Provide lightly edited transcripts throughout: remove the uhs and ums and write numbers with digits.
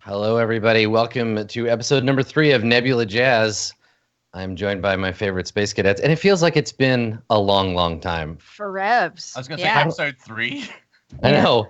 Hello, everybody. Welcome to episode number 3 of Nebula Jazz. I'm joined by my favorite space cadets, and it feels like it's been a long, long time. Forevs. I was going to say episode 3. I know,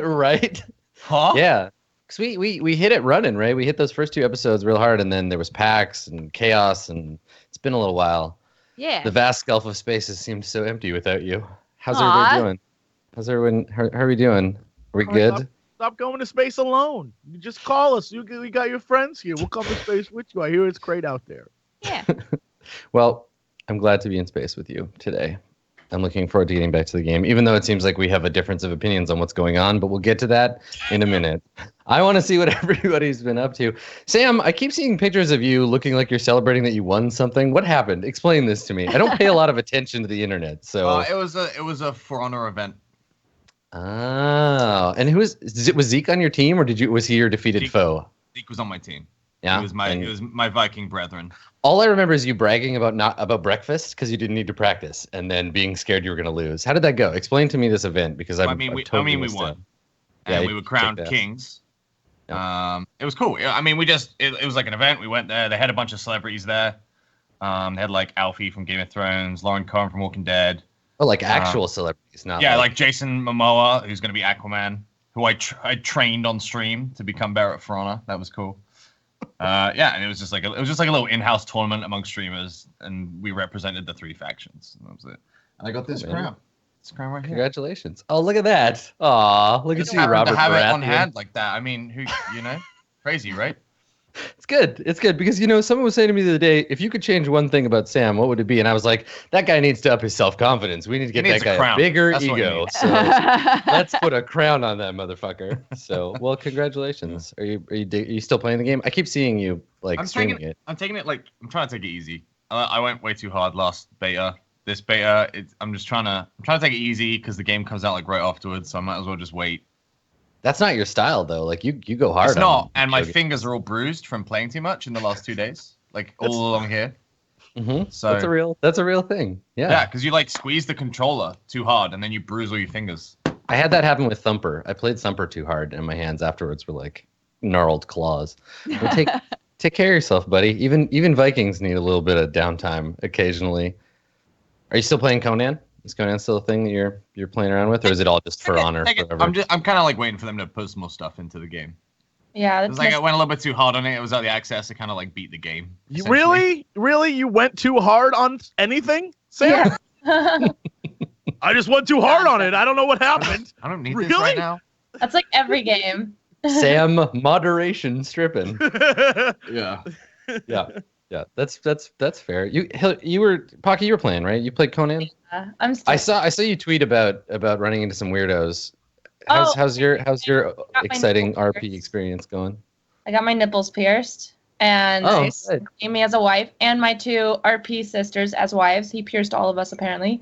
right? Huh? Yeah. Because we hit it running, right? We hit those first 2 episodes real hard, and then there was PAX and chaos, and it's been a little while. Yeah. The vast gulf of space has seemed so empty without you. How's everybody doing? How are we doing? Are we good? Stop going to space alone. You just call us. We got your friends here. We'll come to space with you. I hear it's great out there. Yeah. Well, I'm glad to be in space with you today. I'm looking forward to getting back to the game, even though it seems like we have a difference of opinions on what's going on, but we'll get to that in a minute. I want to see what everybody's been up to. Sam, I keep seeing pictures of you looking like you're celebrating that you won something. What happened? Explain this to me. I don't pay a lot of attention to the internet, so... It was a For Honor event. Oh, and was Zeke on your team, or was he your defeated foe? Zeke was on my team. Yeah, he was my Viking brethren. All I remember is you bragging about breakfast because you didn't need to practice, and then being scared you were going to lose. How did that go? Explain to me this event because we won. And we were crowned kings. Yep. It was cool. I mean, it was like an event. We went there. They had a bunch of celebrities there. They had like Alfie from Game of Thrones, Lauren Cohen from Walking Dead. Oh, like actual celebrities, not like Jason Momoa, who's going to be Aquaman, who I trained on stream to become Barrett For Honor. That was cool. And it was just like a little in-house tournament among streamers, and we represented the 3 factions. And that was it. And I got this crown. This crown right here. Congratulations! Oh, look at that! Aw, look at you, Robert. To have Baratheon. it on hand like that. I mean, crazy, right? It's good. It's good because someone was saying to me the other day, if you could change one thing about Sam, what would it be? And I was like, that guy needs to up his self-confidence. We need to get that guy a bigger ego. So let's put a crown on that motherfucker. So, well, congratulations. Are you still playing the game? I keep seeing you streaming it. I'm taking it I'm trying to take it easy. I went way too hard last beta. This beta, I'm trying to take it easy because the game comes out right afterwards. So I might as well just wait. That's not your style, though. Like, you go hard. It's not, and my fingers are all bruised from playing too much in the last 2 days. Like, all along here. Mm-hmm. So that's a real thing. Yeah. Yeah, because you, squeeze the controller too hard, and then you bruise all your fingers. I had that happen with Thumper. I played Thumper too hard, and my hands afterwards were, gnarled claws. But take care of yourself, buddy. Even Vikings need a little bit of downtime occasionally. Are you still playing Conan? Is Conan still a thing that you're playing around with, or is it all just For Honor forever? I'm kind of waiting for them to post more stuff into the game. Yeah, I went a little bit too hard on it. It was early access to kind of beat the game. You really you went too hard on anything, Sam? Yeah. I just went too hard on it. I don't know what happened. I don't need this right now. That's like every game. Sam moderation stripping. Yeah. Yeah, that's fair. You were Pocket. You were playing, right? You played Conan. Yeah, I saw you tweet about running into some weirdos. How's your exciting RP experience going? I got my nipples pierced, and named me as a wife, and my 2 RP sisters as wives. He pierced all of us apparently,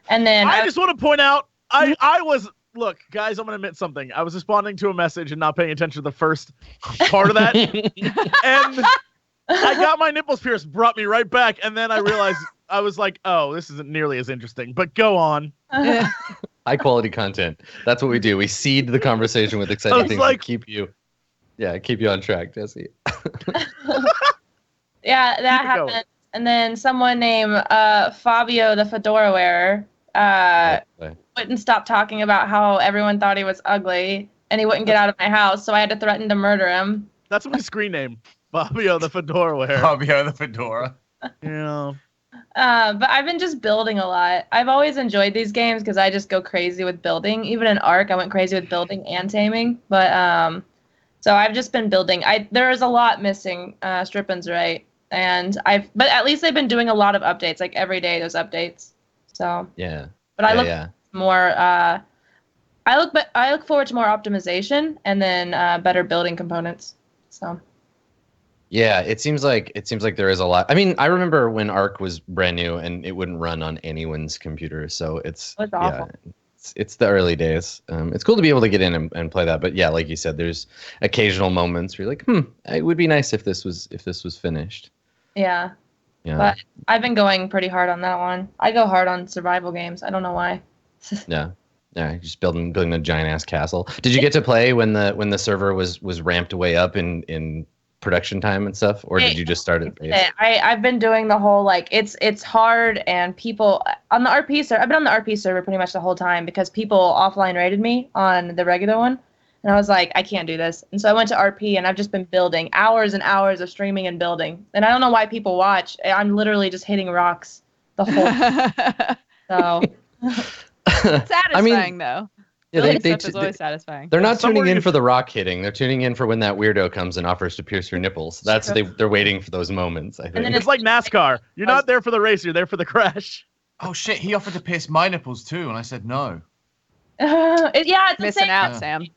and then I just want to point out I was. Look, guys, I'm going to admit something. I was responding to a message and not paying attention to the first part of that, and I got my nipples pierced, brought me right back, and then I realized I was like, oh, this isn't nearly as interesting, but go on. High quality content. That's what we do. We seed the conversation with exciting things to keep you on track, Jesse. Yeah, that happened. And then someone named Fabio the Fedora Wearer wouldn't stop talking about how everyone thought he was ugly, and he wouldn't get out of my house, so I had to threaten to murder him. That's my screen name. Fabio the Fedora Wearer. Fabio the Fedora. Yeah. But I've been just building a lot. I've always enjoyed these games because I just go crazy with building. Even in Ark, I went crazy with building and taming. But so I've just been building. There is a lot missing. Strippin's right, but at least they've been doing a lot of updates. Like every day, there's updates. So yeah. But I look more. I look forward to more optimization and then better building components. So. Yeah, it seems like there is a lot. I mean, I remember when Ark was brand new and it wouldn't run on anyone's computer, so it's awful. It's the early days. It's cool to be able to get in and play that, but yeah, like you said, there's occasional moments where you're like, it would be nice if this was finished. Yeah. But I've been going pretty hard on that one. I go hard on survival games. I don't know why. Yeah. Yeah, just building a giant ass castle. Did you get to play when the server was ramped way up in production time and stuff, or did you just start at base? I've been doing the whole like it's hard, and people on the RP server. I've been on the RP server pretty much the whole time because people offline rated me on the regular one, and I was like, I can't do this, and so I went to RP, and I've just been building hours and hours of streaming and building, and I don't know why people watch. I'm literally just hitting rocks the whole. So. Satisfying though. Yeah, It's always satisfying. They're not tuning in for the rock hitting. They're tuning in for when that weirdo comes and offers to pierce your nipples. They're waiting for those moments. I think then it's like NASCAR. You're not there for the race. You're there for the crash. Oh shit! He offered to pierce my nipples too, and I said no. It's missing out, Yeah. Sam.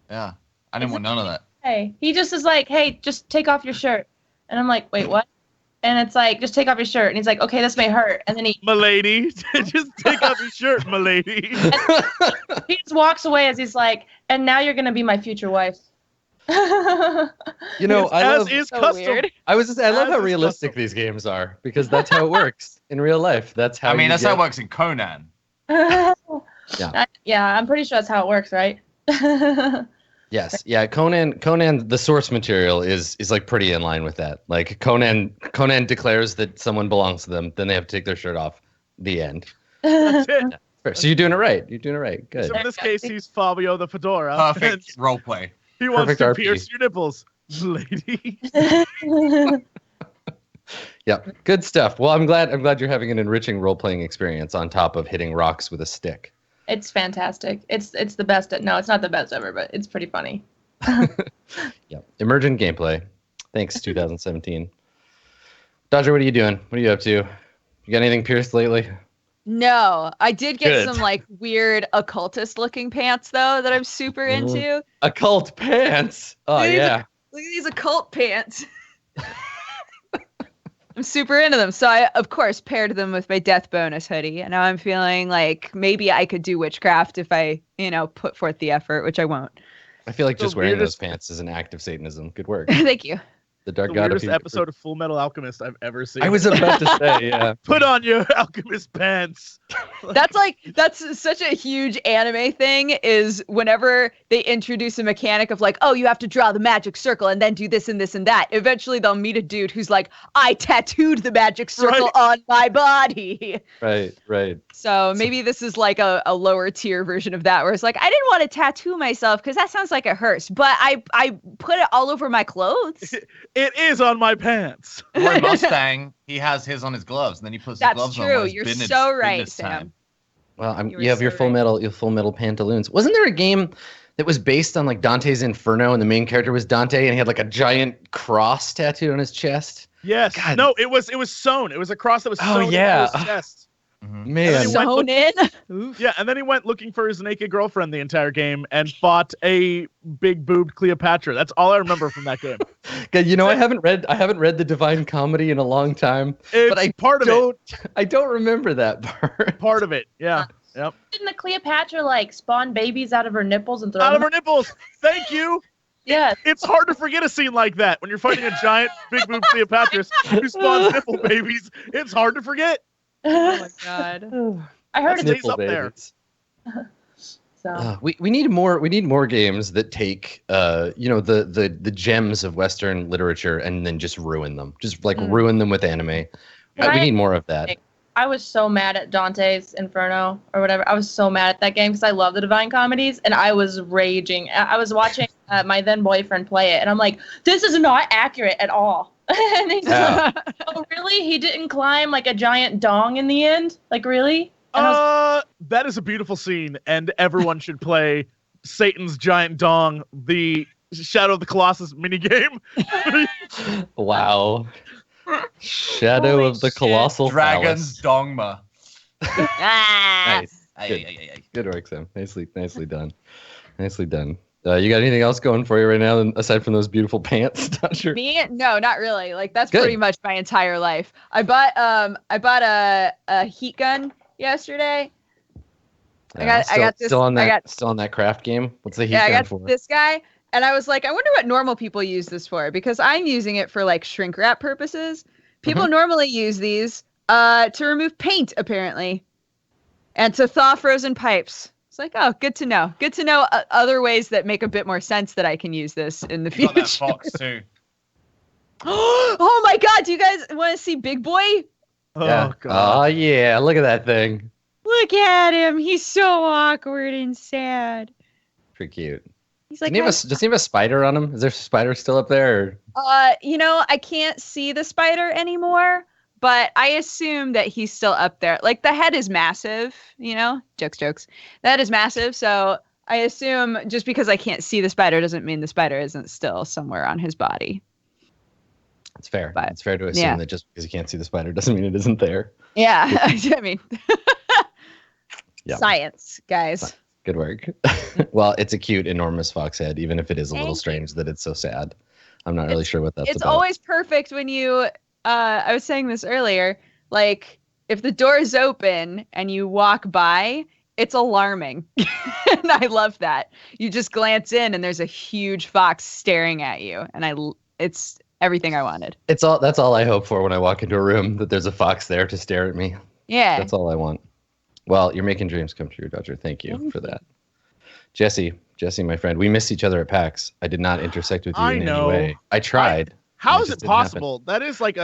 Yeah, I didn't want none of that. Hey, he just is like, hey, just take off your shirt, and I'm like, wait, what? And it's like, just take off your shirt, and he's like, okay, this may hurt, and then Milady, just take off your shirt, milady. he just walks away as he's like, and now you're gonna be my future wife. You know, I As love. is So custom. weird. I love as how is realistic custom. these games are because that's how it works in real life. That's how. I mean, you that's how get- it works in Conan. Yeah, I'm pretty sure that's how it works, right? Yes, yeah. Conan, the source material is like pretty in line with that. Like Conan declares that someone belongs to them, then they have to take their shirt off. The end. That's it. Fair. So you're doing it right. You're doing it right. Good. So in this case, he's Fabio the fedora. Perfect role play. He wants Perfect to RP. pierce your nipples, lady. Yeah, good stuff. Well, I'm glad you're having an enriching role playing experience on top of hitting rocks with a stick. It's fantastic. It's the best. No, it's not the best ever, but it's pretty funny. Yeah, emergent gameplay. Thanks, 2017. Dodger, what are you doing? What are you up to? You got anything pierced lately? No, I did get Good. some like weird occultist looking pants though that I'm super into. Occult pants. Oh These- yeah. Look at these occult pants. I'm super into them. So I, of course, paired them with my death bonus hoodie. And now I'm feeling like maybe I could do witchcraft if I, put forth the effort, which I won't. I feel like The just wearing weirdest- those pants is an act of Satanism. Good work. Thank you. The dark The god weirdest of episode of Full Metal Alchemist I've ever seen. I was about to say, yeah. Put on your alchemist pants. That's such a huge anime thing is whenever they introduce a mechanic of like, oh, you have to draw the magic circle and then do this and this and that. Eventually they'll meet a dude who's like, I tattooed the magic circle on my body. Right. So maybe this is like a lower tier version of that where it's like, I didn't want to tattoo myself because that sounds like it hurts, but I put it all over my clothes. It is on my pants. Roy Mustang, he has his on his gloves, and then he puts his That's gloves on. true. while it's You're business- so right, business time. Sam. Well, You were you have your so full metal pantaloons. Wasn't there a game that was based on like Dante's Inferno and the main character was Dante and he had like a giant cross tattooed on his chest? Yes. God. No, it was sewn. It was a cross that was Oh, sewn yeah. into his chest. Mhm. Man, he went Sewn in. Yeah, and then he went looking for his naked girlfriend the entire game and fought a big boobed Cleopatra. That's all I remember from that game. God, I haven't read the Divine Comedy in a long time, It's but I don't remember that part. part of it. Yeah. Yep. Didn't the Cleopatra like spawn babies out of her nipples and throw Out of them? her nipples. Thank you. Yeah. It's hard to forget a scene like that when you're fighting a giant big boobed Cleopatra who spawns nipple babies. It's hard to forget. Oh my god. I heard That's it's stays up there. so. We need more games that take the gems of Western literature and then just ruin them. Just like ruin them with anime. We need more of that. I was so mad at Dante's Inferno or whatever. I was so mad at that game because I love the Divine Comedies and I was raging. I was watching my then boyfriend play it and I'm like, this is not accurate at all. And he's Yeah. like, oh really? He didn't climb like a giant dong in the end? Like really? And I was, That is a beautiful scene, and everyone should play Satan's Giant Dong, the Shadow of the Colossus minigame. Wow. Shadow Holy of the shit. Colossal Dragon's Phallus. Dongma. Nice. Ay, Good. ay, ay, ay. Good work, Sam. Nicely done. Nicely done. You got anything else going for you right now aside from those beautiful pants, Dodger? Me? No, not really. Like that's Good. pretty much my entire life. I bought a heat gun yesterday. I got this. Still on that. I got, Still on that craft game. What's the heat yeah, I gun got for? this guy, and I was like, I wonder what normal people use this for because I'm using it for like shrink wrap purposes. People normally use these to remove paint apparently, and to thaw frozen pipes. It's like, oh, good to know. Good to know other ways that make a bit more sense that I can use this in the You got future. that fox too. Oh my god, do you guys want to see Big Boy? Oh Yeah. god. Oh yeah, look at that thing. Look at him. He's so awkward and sad. Pretty cute. He's like, Does he have a spider on him? Is there a spider still up there? Or? I can't see the spider anymore, but I assume that he's still up there. Like the head is massive, jokes. The head is massive, so I assume just because I can't see the spider doesn't mean the spider isn't still somewhere on his body. It's fair. But, It's fair to assume yeah. that just because you can't see the spider doesn't mean it isn't there. Yeah, I mean, Yeah. science, guys. Good work. Well, it's a cute, enormous fox head, even if it is a little Thank you. strange that it's so sad. I'm not really sure what that's It's about. always perfect when you I was saying this earlier, like if the door is open and you walk by, it's alarming. And I love that. You just glance in and there's a huge fox staring at you, and it's everything I wanted. That's all I hope for when I walk into a room, that there's a fox there to stare at me. Yeah. That's all I want. Well, you're making dreams come true, Dodger. Thank you for that. Jesse, my friend, we missed each other at PAX. I did not intersect with you I in know. any way. I tried. How It is just it didn't happen. possible? That is like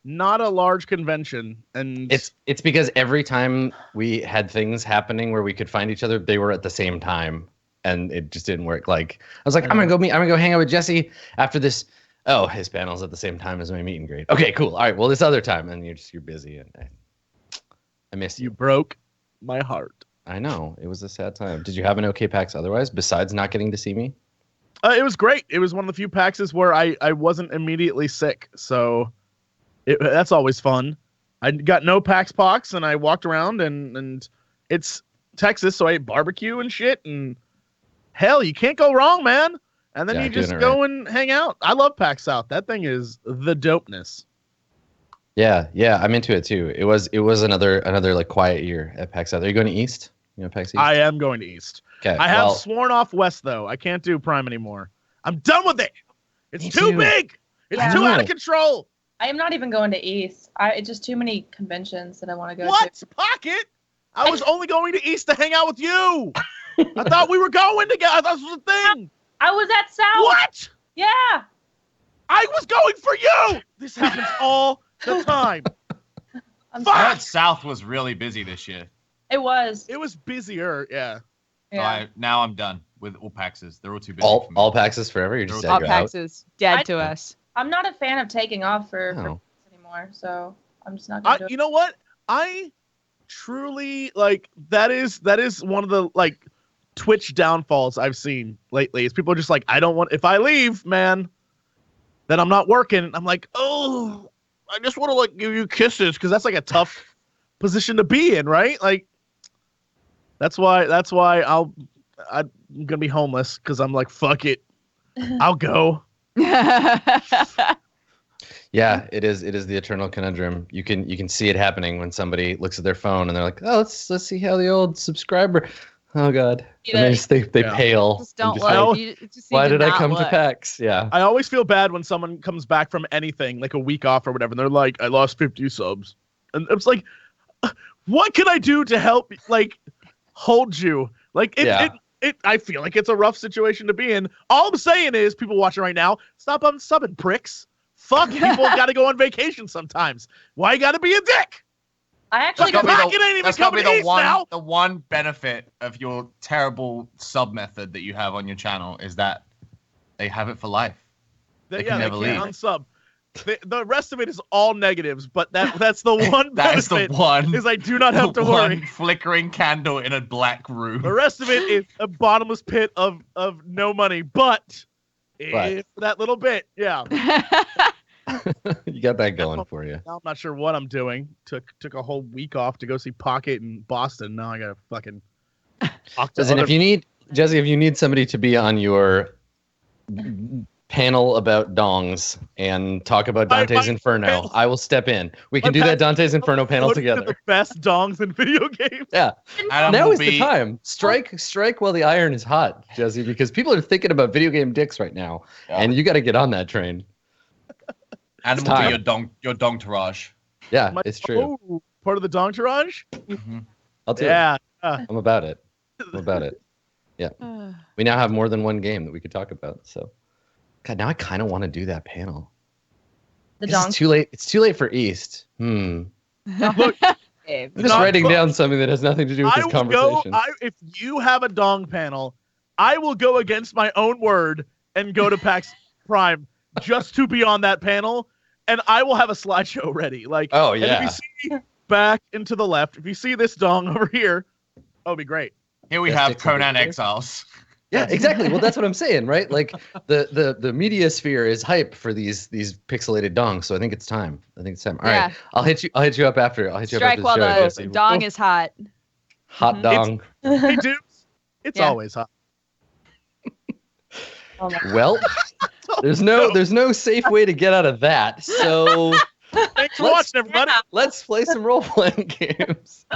not a large convention, and It's because every time we had things happening where we could find each other, they were at the same time, and it just didn't work. Like I was like, I'm gonna go hang out with Jesse after this. Oh, his panel's at the same time as my meet and greet. Okay, cool. All right, well, this other time, and you're busy, and I miss you you. broke my heart. I know, it was a sad time. Did you have an okay PAX otherwise, besides not getting to see me? It was great. It was one of the few PAXs where I wasn't immediately sick, so that's always fun. I got no PAX pox, and I walked around, and it's Texas, so I ate barbecue and shit, and hell, you can't go wrong, man. And then Yeah, you just doing it go and hang out. I love PAX South. That thing is the dopeness. Yeah, I'm into it too. It was another like quiet year at PAX South. Are you going to East? PAX East. I am going to East. Okay. I have well, sworn off West, though. I can't do Prime anymore. I'm done with it. It's Me too too. big. It's Yeah. too out No. of control. I am not even going to East. It's just too many conventions that I want to go What? to. Pocket? I was only going to East to hang out with you. I thought we were going together. I thought this was a thing. I was at South. What? Yeah. I was going for you. This happens all the time. I'm Fuck. I heard South was really busy this year. It was. It was busier. Yeah. So Yeah. now I'm done with all PAXs. They're all too busy all for me. all PAXs forever. You're just All you're PAX out. is dead I- to us. I'm not a fan of taking off for Oh. anymore, so I'm just not gonna do it. You know what? I truly like that is one of the like Twitch downfalls I've seen lately. Is people are just like, I don't want, if I leave, man, then I'm not working. I'm like, oh, I just want to like give you kisses, because that's like a tough position to be in, right? Like that's why I'm gonna be homeless, because I'm like, fuck it, I'll go. Yeah, it is the eternal conundrum. You can see it happening when somebody looks at their phone and they're like, oh, let's see how the old subscriber. Oh God, and they Yeah. pale. Just and don't just like- look. You just why need to did I not come to look. PAX? Yeah. I always feel bad when someone comes back from anything, like a week off or whatever, and they're like, I lost 50 subs. And it's like, what can I do to help, like, hold you? Like, I feel like it's a rough situation to be in. All I'm saying is, people watching right now, stop unsubbing, pricks. Fuck, people gotta go on vacation sometimes. Why you gotta be a dick? I actually Fucking got Pocket ain't even That's gotta be coming the east one now. the one benefit of your terrible sub method that you have on your channel is that they have it for life. They can never can't leave. unsub. The rest of it is all negatives, but that's the one That is the benefit, one. is I do not have to the worry. one flickering candle in a black room. The rest of it is a bottomless pit of no money, but for that little bit, yeah. You got that going for you. Now I'm not sure what I'm doing. Took a whole week off to go see Pocket in Boston. Now I gotta fucking. talk to Listen, other- if you need somebody to be on your panel about dongs and talk about Dante's my Inferno, panel- I will step in. We can my do that panel- Dante's Inferno panel Look at together. the best dongs in video games. Yeah. Adam Now will is the be time. Strike while the iron is hot, Jesse, because people are thinking about video game dicks right now, and you got to get on that train. Adam It's will time. be your dong tourage. Yeah, My- it's true. Oh, part of the Dong Tourage? I'll do it. Yeah. I'm about it. What about it? Yeah. We now have more than one game that we could talk about. So, God, now I kind of want to do that panel. It's too late. It's too late for East. I'm just writing down something that has nothing to do with this conversation. If you have a dong panel, I will go against my own word and go to PAX Prime just to be on that panel, and I will have a slideshow ready. Like, oh yeah. And if you see back and to the left, if you see this dong over here, that'll be great. Here we have Conan Exiles. Yeah, exactly. Well, that's what I'm saying, right? Like the media sphere is hype for these pixelated dongs, so I think it's time. All right, I'll hit you up after. I'll hit you Strike up after while the show. the dong is hot. Hot dong. Hey, dudes, it's always hot. Well, there's no safe way to get out of that. So thanks for watching, everybody. Let's play some role-playing games.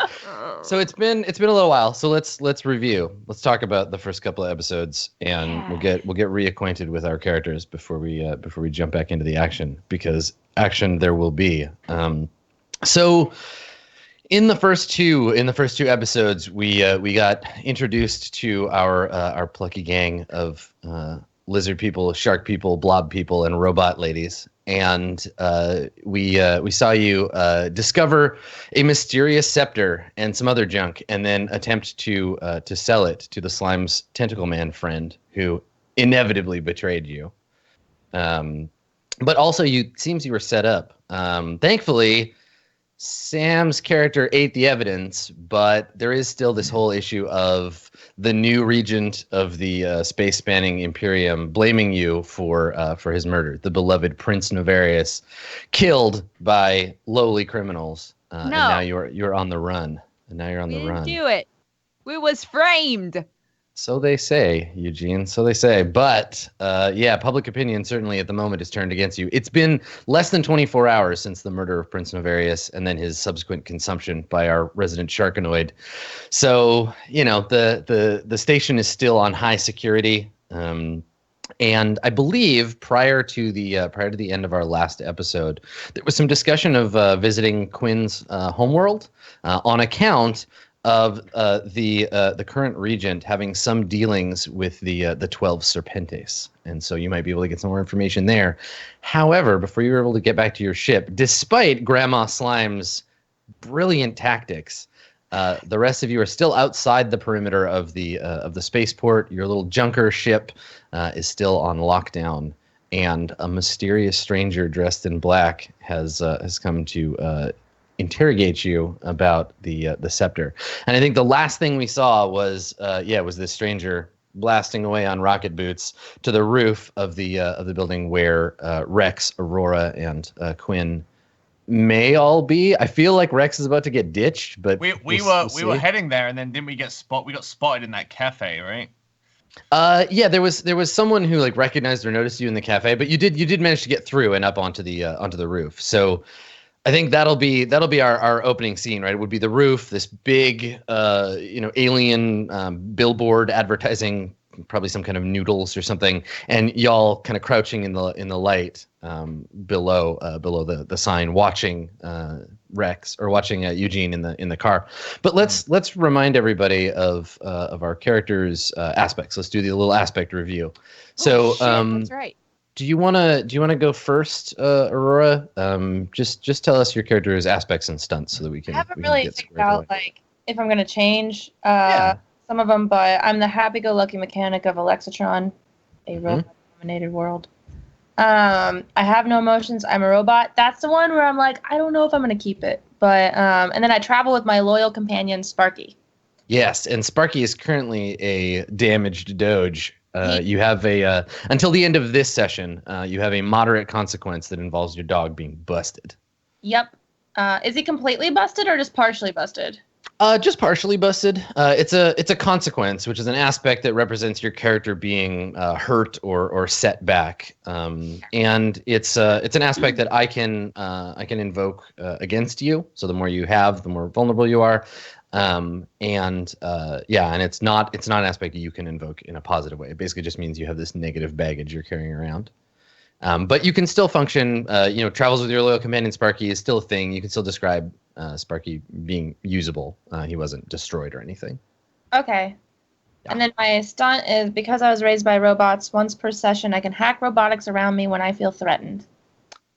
So it's been a little while. So let's review. Let's talk about the first couple of episodes, and we'll get reacquainted with our characters before we jump back into the action, because action there will be. So in the first two episodes, we got introduced to our plucky gang of lizard people, shark people, blob people, and robot ladies. And we saw you discover a mysterious scepter and some other junk, and then attempt to sell it to the slime's tentacle man friend, who inevitably betrayed you. But also, seems you were set up. Thankfully, Sam's character ate the evidence, but there is still this whole issue of the new regent of the space-spanning Imperium blaming you for his murder, the beloved Prince Navarius, killed by lowly criminals. And now you're on the run. We didn't do it. We was framed. So they say, Eugene. So they say. But public opinion certainly at the moment is turned against you. It's been less than 24 hours since the murder of Prince Navarius and then his subsequent consumption by our resident Sharkanoid. So, the station is still on high security. And I believe prior to the end of our last episode, there was some discussion of visiting Quinn's homeworld on account of the current regent having some dealings with the 12 Serpentes, and so you might be able to get some more information there. However, before you were able to get back to your ship, despite Grandma Slime's brilliant tactics, the rest of you are still outside the perimeter of the spaceport. Your little junker ship is still on lockdown, and a mysterious stranger dressed in black has come to interrogate you about the scepter. And I think the last thing we saw was this stranger blasting away on rocket boots to the roof of the building where Rex, Aurora, and Quinn may all be. I feel like Rex is about to get ditched, but we were heading there, and then didn't we get we got spotted in that cafe, right? There was someone who recognized or noticed you in the cafe, but you did manage to get through and up onto the roof. So I think that'll be our opening scene, right? It would be the roof, this big, alien billboard advertising probably some kind of noodles or something, and y'all kind of crouching in the light below the sign, watching Rex or watching Eugene in the car. But let's remind everybody of our characters' aspects. Let's do the little aspect review. So that's right. Do you wanna go first, Aurora? Just tell us your character's aspects and stunts so that we can. I haven't really figured out if I'm gonna change some of them, but I'm the happy-go-lucky mechanic of Alexatron, a robot-dominated world. I have no emotions. I'm a robot. That's the one where I'm like, I don't know if I'm gonna keep it, but and then I travel with my loyal companion Sparky. Yes, and Sparky is currently a damaged Doge. You have until the end of this session, you have a moderate consequence that involves your dog being busted. Yep. Is he completely busted or just partially busted? Just partially busted. It's a consequence, which is an aspect that represents your character being hurt or set back, and it's an aspect that I can invoke against you. So the more you have, the more vulnerable you are. And it's not an aspect that you can invoke in a positive way. It basically just means you have this negative baggage you're carrying around. But you can still function, travels with your loyal companion Sparky is still a thing. You can still describe Sparky being usable. He wasn't destroyed or anything. Okay. And then my stunt is because I was raised by robots. Once per session, I can hack robotics around me when I feel threatened.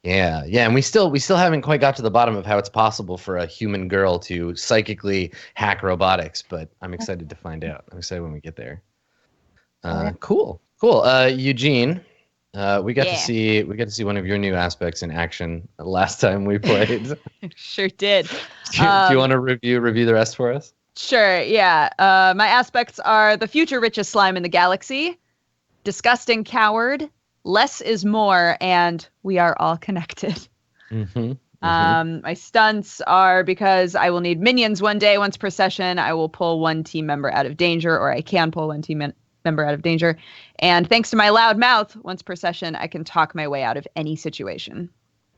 Yeah, and we still haven't quite got to the bottom of how it's possible for a human girl to psychically hack robotics, but I'm excited to find out. I'm excited when we get there. Cool. Eugene, we got to see one of your new aspects in action last time we played. Sure did. Do you want to review the rest for us? Sure, yeah. My aspects are the future richest slime in the galaxy, disgusting coward, less is more, and we are all connected. My stunts are because I will need minions one day. Once per session, I will pull one team member out of danger, or I can pull one team member out of danger. And thanks to my loud mouth, once per session, I can talk my way out of any situation.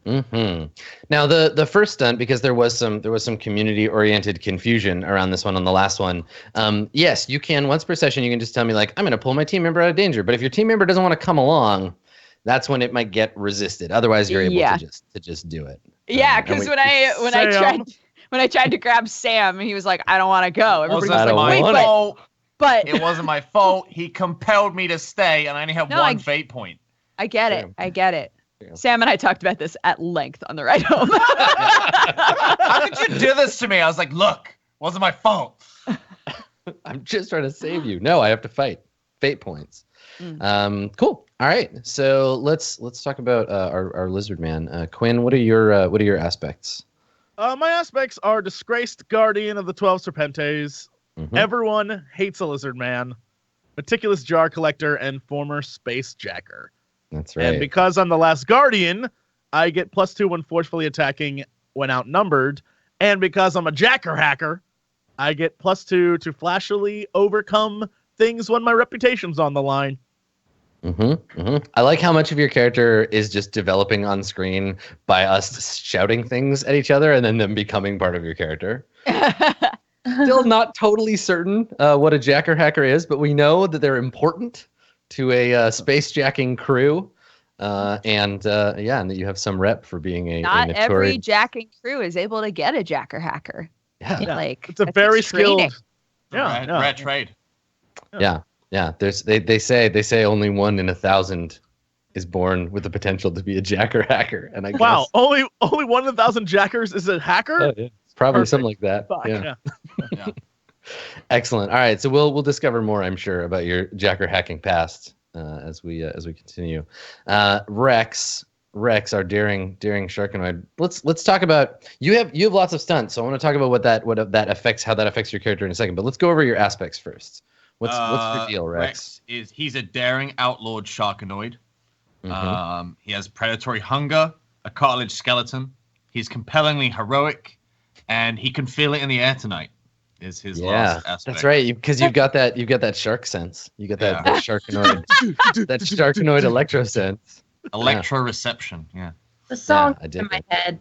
Now the first stunt, because there was some community oriented confusion around this one on the last one. Yes, you can once per session. You can just tell me like I'm going to pull my team member out of danger. But if your team member doesn't want to come along, that's when it might get resisted. Otherwise, you're able to just do it. Yeah, because when I tried to grab Sam, he was like, "I don't want to go." Everybody was like, "Wait, but it wasn't my fault. He compelled me to stay, and I only have one fate point." I get it. Yeah. Sam and I talked about this at length on the ride home. How could you do this to me? I was like, "Look, wasn't my fault." I'm just trying to save you. No, I have to fight. Fate points. Cool. All right. So let's talk about our lizard man. Quinn, what are your aspects? My aspects are disgraced guardian of the 12 Serpentes. Everyone hates a lizard man. Meticulous jar collector and former space jacker. That's right. And because I'm the last guardian, I get +2 when forcefully attacking when outnumbered. And because I'm a jacker hacker, I get +2 to flashily overcome things when my reputation's on the line. I like how much of your character is just developing on screen by us shouting things at each other and then them becoming part of your character. Still not totally certain what a jacker hacker is, but we know that they're important to a space jacking crew, and that you have some rep for being a not notorious... every jacking crew is able to get a jacker hacker. Like it's a very skilled rare trade. Yeah. They say only 1 in 1,000 is born with the potential to be a jacker hacker, and I guess only 1 in 1,000 jackers is a hacker. Oh, yeah. It's probably something like that. Yeah. Excellent. All right, so we'll discover more, I'm sure, about your jacker hacking past as we continue. Rex, our daring Sharkanoid. Let's talk about you have lots of stunts, so I want to talk about how that affects your character in a second. But let's go over your aspects first. What's your deal, Rex? He's a daring outlawed Sharkanoid. He has predatory hunger, a cartilage skeleton. He's compellingly heroic, and he can feel it in the air tonight. Is his last aspect. That's right. Because you've got that shark sense. You got that Sharkanoid, that Sharkanoid electro sense. Electroreception. Yeah. The song in my head.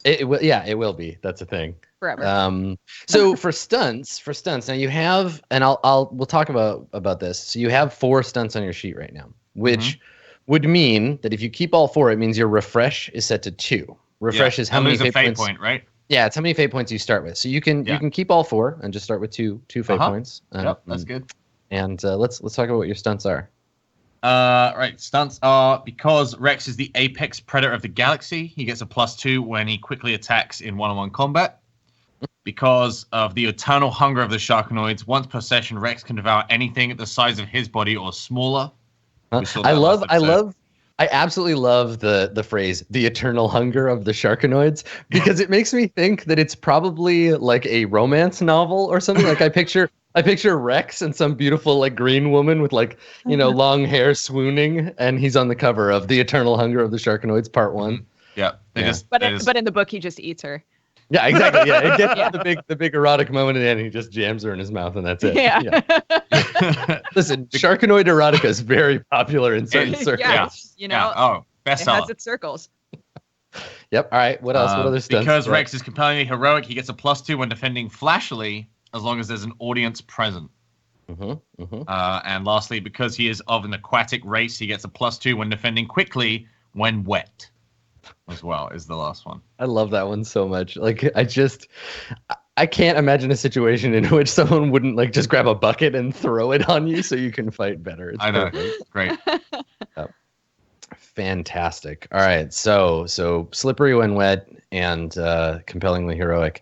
It will be. That's a thing. Forever. So for stunts, now you have, and we'll talk about this. So you have 4 stunts on your sheet right now, which would mean that if you keep all 4, it means your refresh is set to 2. Refresh is how many fate points, point, right? Yeah, it's how many fate points you start with. So you can keep all 4 and just start with two fate points. Yep, that's good. And let's talk about what your stunts are. Right, stunts are because Rex is the apex predator of the galaxy. He gets a +2 when he quickly attacks in one-on-one combat. Because of the eternal hunger of the Sharkanoids, once per session, Rex can devour anything the size of his body or smaller. I absolutely love the phrase "the eternal hunger of the Sharkanoids" because it makes me think that it's probably like a romance novel or something. Like I picture Rex and some beautiful like green woman with like long hair swooning, and he's on the cover of "The Eternal Hunger of the Sharkanoids" Part 1. Yeah, but in the book he just eats her. Yeah, exactly. Yeah, it gets the big erotic moment, and then he just jams her in his mouth, and that's it. Yeah. Listen, Sharkanoid erotica is very popular in certain circles. It bestseller. has its circles. Yep. All right. What else? What other stunts? Because Rex is compellingly heroic, he gets a +2 when defending flashily, as long as there's an audience present. And lastly, because he is of an aquatic race, he gets a +2 when defending quickly when wet. As well is the last one. I love that one so much. Like I can't imagine a situation in which someone wouldn't like just grab a bucket and throw it on you so you can fight better. It's I know. perfect. Great. Fantastic. All right, so slippery when wet and compellingly heroic.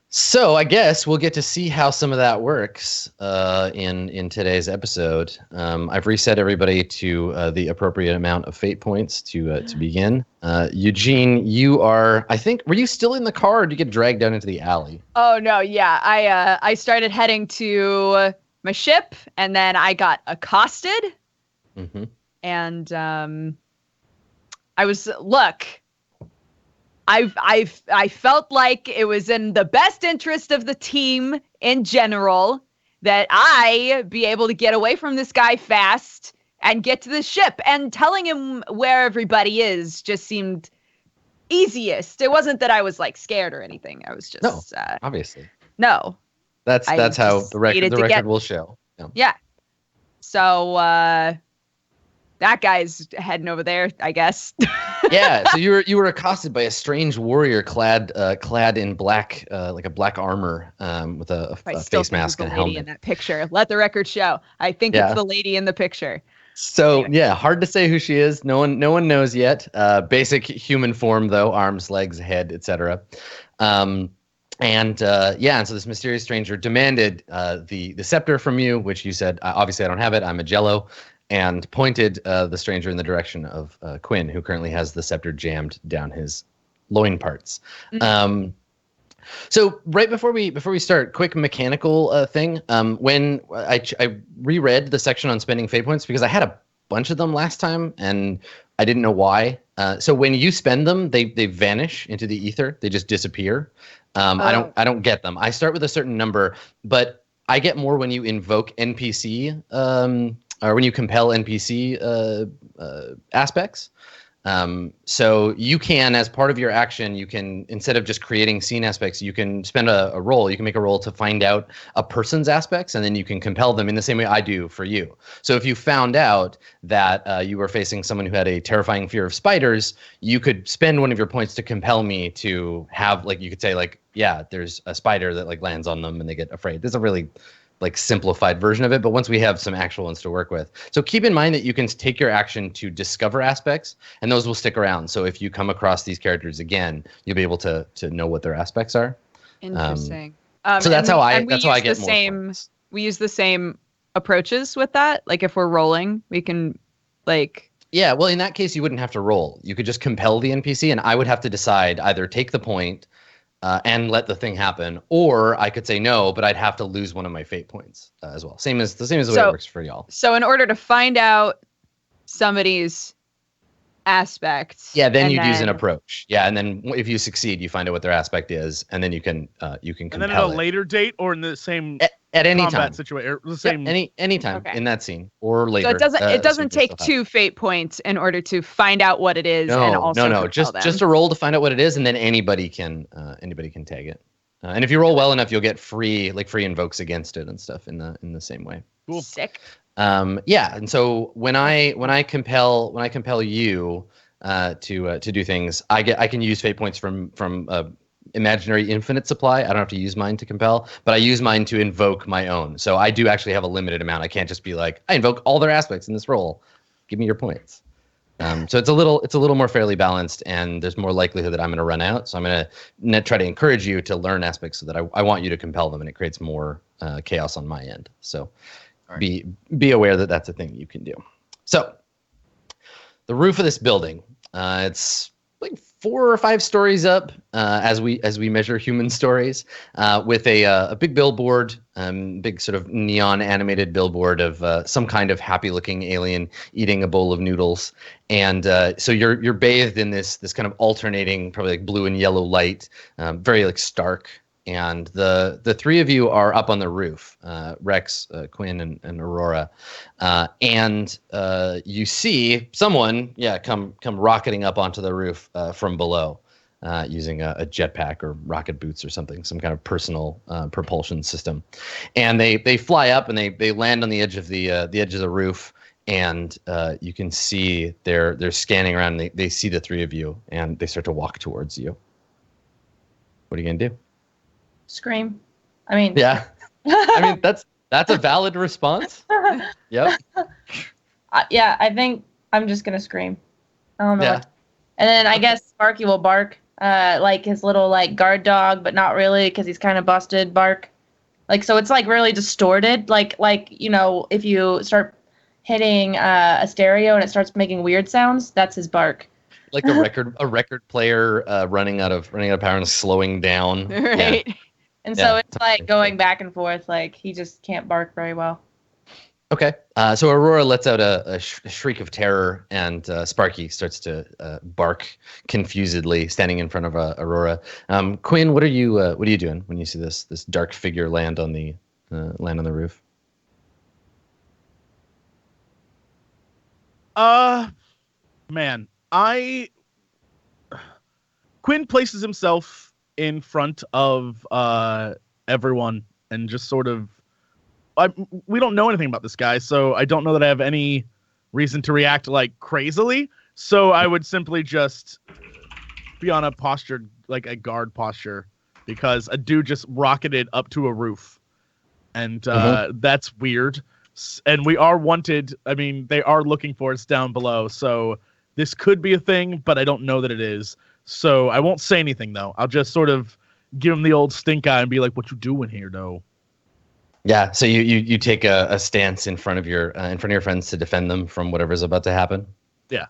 So I guess we'll get to see how some of that works in today's episode. I've reset everybody to the appropriate amount of fate points to begin. Eugene, you are, I think, were you still in the car or did you get dragged down into the alley? Oh no, yeah. I started heading to my ship, and then I got accosted. Mm-hmm. And I felt like it was in the best interest of the team in general that I be able to get away from this guy fast and get to the ship. And telling him where everybody is just seemed easiest. It wasn't that I was like scared or anything. I was just No, obviously. no. That's I how just the record needed to get- will show. Yeah. Yeah. So that guy's heading over there, I guess. Yeah, so you were accosted by a strange warrior clad in black, like a black armor, with a I still face think mask it's and the a lady helmet. in that picture. Let the record show. I think Yeah. it's the lady in the picture. So yeah, hard to say who she is. No one knows yet. Basic human form though, arms, legs, head, etc. And so this mysterious stranger demanded the scepter from you, which you said, obviously I don't have it. I'm a Jello. And pointed the stranger in the direction of Quinn, who currently has the scepter jammed down his loin parts. Mm-hmm. So right before we start, quick mechanical thing. When I reread the section on spending fate points because I had a bunch of them last time and I didn't know why. So when you spend them, they vanish into the ether. They just disappear. I don't get them. I start with a certain number, but I get more when you invoke NPC. Or when you compel NPC aspects. So you can, as part of your action, you can, instead of just creating scene aspects, you can spend a roll. You can make a roll to find out a person's aspects, and then you can compel them in the same way I do for you. So if you found out that you were facing someone who had a terrifying fear of spiders, you could spend one of your points to compel me to have, like, you could say, like, yeah, there's a spider that, like, lands on them and they get afraid. There's a really like simplified version of it, but once we have some actual ones to work with. So keep in mind that you can take your action to discover aspects, and those will stick around. So if you come across these characters again, you'll be able to know what their aspects are. Interesting. So that's how I get the more same. points. We use the same approaches with that. Like if we're rolling, we can like. Yeah, well, in that case, you wouldn't have to roll. You could just compel the NPC, and I would have to decide either take the point and let the thing happen, or I could say no, but I'd have to lose one of my fate points as well. Same as the way it works for y'all. So in order to find out somebody's aspects, then you'd use an approach. Yeah, and then if you succeed, you find out what their aspect is, and then you can compel and then at a later date or in the same at any combat time situation, or the same any time in that scene or later. So it doesn't take 2 fate points in order to find out what it is. No. Just a roll to find out what it is, and then anybody can tag it. And if you roll well enough, you'll get free invokes against it and stuff in the same way. Cool. Sick. And so when I compel you to do things, I can use fate points from imaginary infinite supply. I don't have to use mine to compel, but I use mine to invoke my own. So I do actually have a limited amount. I can't just be like, I invoke all their aspects in this roll. Give me your points. So it's a little more fairly balanced, and there's more likelihood that I'm going to run out. So I'm going to try to encourage you to learn aspects so that I want you to compel them, and it creates more chaos on my end. So be aware that that's a thing you can do. So the roof of this building, it's like 4 or 5 stories up as we measure human stories, with a big billboard, big sort of neon animated billboard of some kind of happy looking alien eating a bowl of noodles. And so you're bathed in this kind of alternating, probably like blue and yellow light, very like stark. And the 3 of you are up on the roof, Rex, Quinn, and Aurora, and you see someone, come rocketing up onto the roof from below, using a jetpack or rocket boots or something, some kind of personal propulsion system. And they fly up and they land on the edge of the roof, and you can see they're scanning around. And they see the 3 of you, and they start to walk towards you. What are you gonna do? Scream. I mean. Yeah. I mean, that's a valid response. Yep. Yeah, I think I'm just gonna scream. I don't know. Yeah. And then I guess Sparky will bark, like his little like guard dog, but not really because he's kind of busted bark. Like so, it's like really distorted. Like you know, if you start hitting a stereo and it starts making weird sounds, that's his bark. Like a record player running out of power and slowing down. Right. Yeah. And Yeah, so it's totally. like going back and forth. Like he just can't bark very well. Okay. So Aurora lets out a shriek of terror, and Sparky starts to bark confusedly, standing in front of Aurora. Quinn, what are you doing when you see this dark figure land on the roof? Man, Quinn places himself in front of everyone and just sort of. We don't know anything about this guy, so I don't know that I have any reason to react like crazily. So I would simply just be on a posture, like a guard posture, because a dude just rocketed up to a roof, and that's weird. And we are wanted. I mean, they are looking for us down below, so this could be a thing, but I don't know that it is. So I won't say anything though. I'll just sort of give him the old stink eye and be like, "What you doing here, though?" Yeah. So you take a stance in front of your friends to defend them from whatever's about to happen. Yeah.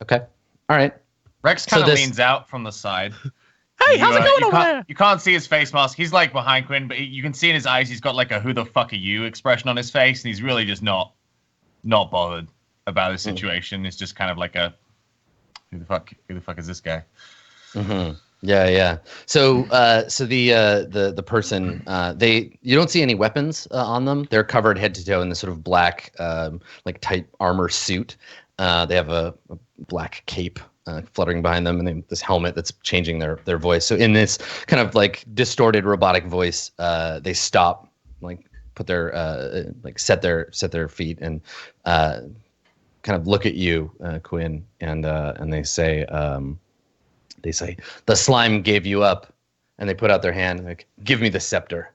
Okay. All right. Rex kind of leans out from the side. Hey, how's it going over there? You can't see his face mask. He's like behind Quinn, but you can see in his eyes he's got like a "who the fuck are you" expression on his face, and he's really just not bothered about his situation. It's just kind of like a who the fuck is this guy? Mm-hmm. Yeah. So the person you don't see any weapons on them. They're covered head to toe in this sort of black like tight armor suit. They have a black cape fluttering behind them, and they have this helmet that's changing their voice. So in this kind of like distorted robotic voice, they stop, like put their like set their feet and kind of look at you, Quinn, and they say. They say, "The slime gave you up," and they put out their hand like, "Give me the scepter."